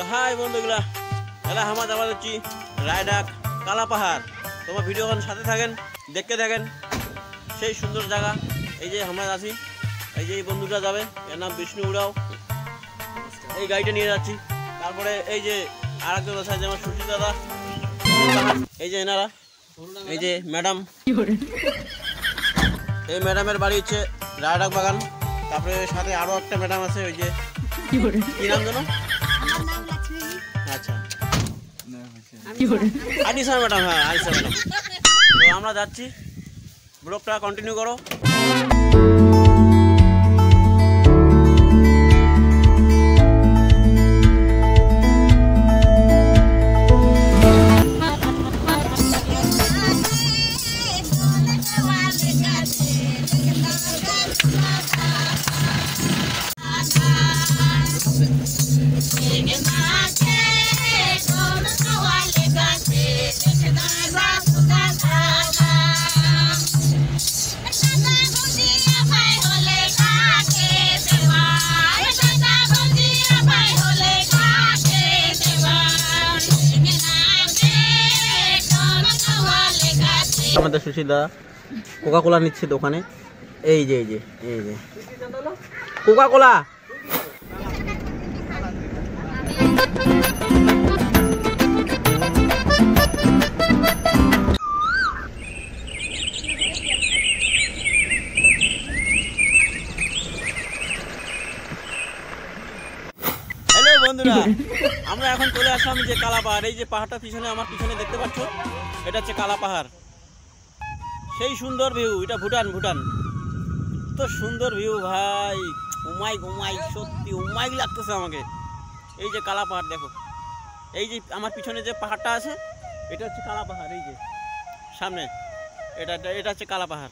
তো হাই বন্ধুগুলা, এলা হামাদ আবার হচ্ছি রায়ডাক কালা পাহাড়। তোমার ভিডিওখন সাথে থাকেন, দেখতে থাকেন। সেই সুন্দর জায়গা। এই যে আমরা আছি, এই যে এই বন্ধুটা যাবে, এর নাম বিষ্ণু উড়াও। এই গাড়িটা নিয়ে যাচ্ছি। তারপরে এই যে আর একজন আছে, যেমন সুশীল দাদা, এই যে এনারা, এই যে ম্যাডাম। এই ম্যাডামের বাড়ি হচ্ছে রায়ডাক বাগান। তারপরে সাথে আরো একটা ম্যাডাম আছে, ওই যে কি নাম জানো? আচ্ছা, আনিসা ম্যাডাম। হ্যাঁ, আনিসা ম্যাডাম। তো আমরা যাচ্ছি, ব্লগটা কন্টিনিউ করো। আমাদের সুশীলদা কোকা কোলা নিচ্ছে দোকানে। এই যে কোকা কোলা। হ্যালো বন্ধুরা, আমরা এখন চলে আসলাম যে কালা পাহাড়। এই যে পাহাড়টা পিছনে, আমার পিছনে দেখতে পাচ্ছ, এটা হচ্ছে কালা পাহাড়। সেই সুন্দর ভিউ। এটা ভুটান। তো সুন্দর ভিউ ভাই, উমাই সত্যি উমাই লাগতেছে আমাকে। এই যে কালা পাহাড় দেখো, এই যে আমার পিছনে যে পাহাড়টা আছে, এটা হচ্ছে কালা পাহাড়। এই যে সামনে এটা হচ্ছে কালা পাহাড়।